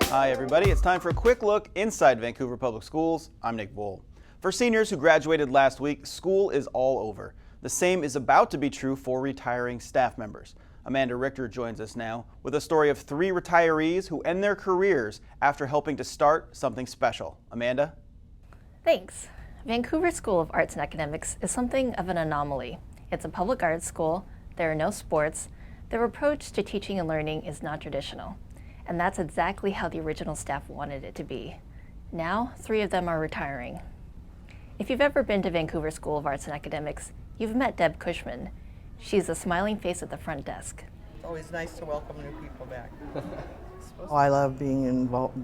Hi everybody, it's time for a quick look inside Vancouver Public Schools. I'm Nick VOLL. For seniors who graduated last week, school is all over. The same is about to be true for retiring staff members. Amanda Richter joins us now with a story of 3 retirees who end their careers after helping to start something special. Amanda? Thanks. Vancouver School of Arts and Academics is something of an anomaly. It's a public arts school, there are no sports, their approach to teaching and learning is not traditional. And that's exactly how the original staff wanted it to be. Now, 3 of them are retiring. If you've ever been to Vancouver School of Arts and Academics, you've met Deb Cushman. She's the smiling face at the front desk. It's always nice to welcome new people back. I love being involved,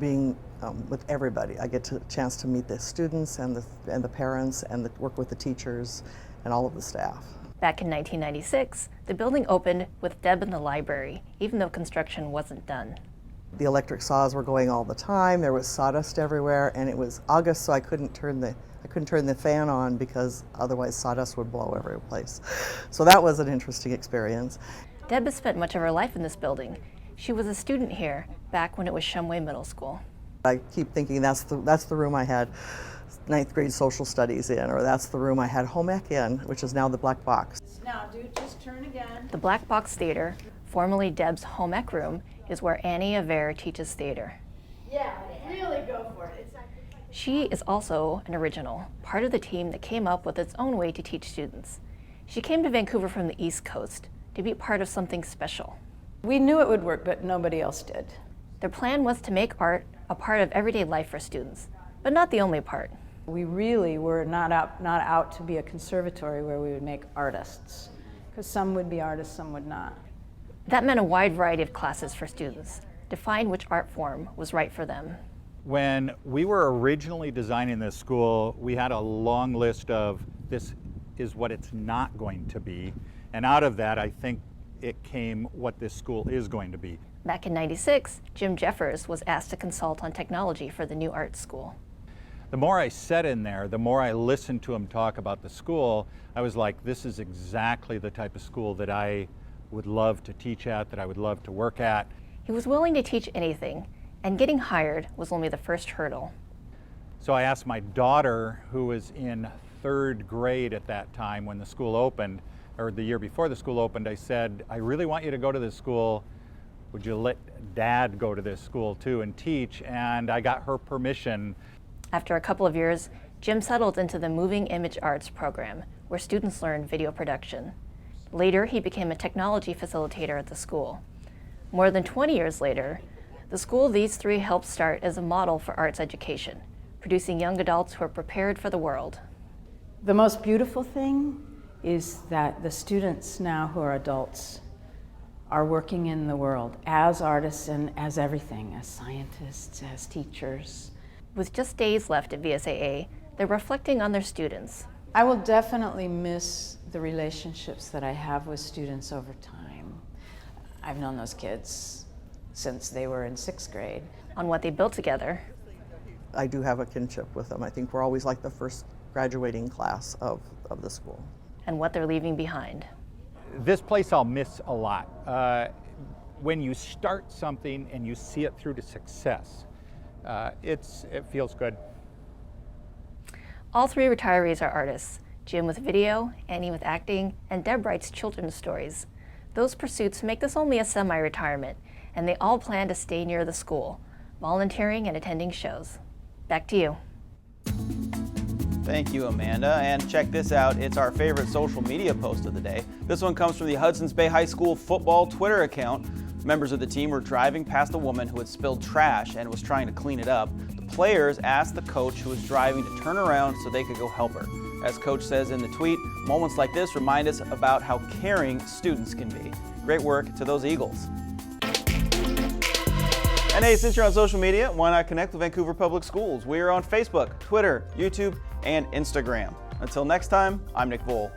with everybody. I get a chance to meet the students and the parents and work with the teachers and all of the staff. Back in 1996, the building opened with Deb in the library, even though construction wasn't done. The electric saws were going all the time. There was sawdust everywhere, and it was August, so I couldn't turn the fan on because otherwise sawdust would blow every place. So that was an interesting experience. Deb has spent much of her life in this building. She was a student here back when it was Shumway Middle School. I keep thinking that's the room I had 9th grade social studies in, or that's the room I had home ec in, which is now the Black Box. Now, just turn again. The Black Box Theater, formerly Deb's home ec room, is where Annie Averre teaches theater. Yeah, really go for it. She is also an original, part of the team that came up with its own way to teach students. She came to Vancouver from the East Coast to be part of something special. We knew it would work, but nobody else did. Their plan was to make art a part of everyday life for students, but not the only part. We really were not out to be a conservatory where we would make artists, because some would be artists, some would not. That meant a wide variety of classes for students, to find which art form was right for them. When we were originally designing this school, we had a long list of this is what it's not going to be. And out of that, I think it came what this school is going to be. Back in '96, Jim Jeffers was asked to consult on technology for the new art school. The more I sat in there, the more I listened to him talk about the school, I was like, this is exactly the type of school that I would love to teach at, that I would love to work at. He was willing to teach anything, and getting hired was only the first hurdle. So I asked my daughter, who was in 3rd grade at that time when the school opened, or the year before the school opened, I said, I really want you to go to this school. Would you let Dad go to this school too and teach? And I got her permission. After a couple of years, Jim settled into the Moving Image Arts program, where students learned video production. Later, he became a technology facilitator at the school. More than 20 years later, the school these 3 helped start is a model for arts education, producing young adults who are prepared for the world. The most beautiful thing is that the students now who are adults are working in the world as artists and as everything, as scientists, as teachers. With just days left at VSAA, they're reflecting on their students. I will definitely miss the relationships that I have with students over time. I've known those kids since they were in 6th grade. On what they built together. I do have a kinship with them. I think we're always like the first graduating class of the school. And what they're leaving behind. This place I'll miss a lot. When you start something and you see it through to success, it feels good. All 3 retirees are artists. Jim with video, Annie with acting, and Deb writes children's stories. Those pursuits make this only a semi-retirement, and they all plan to stay near the school, volunteering and attending shows. Back to you. Thank you, Amanda. And check this out. It's our favorite social media post of the day. This one comes from the Hudson's Bay High School football Twitter account. Members of the team were driving past a woman who had spilled trash and was trying to clean it up. The players asked the coach who was driving to turn around so they could go help her. As coach says in the tweet, moments like this remind us about how caring students can be. Great work to those Eagles. And hey, since you're on social media, why not connect with Vancouver Public Schools? We are on Facebook, Twitter, YouTube, and Instagram. Until next time, I'm Nick VOLL.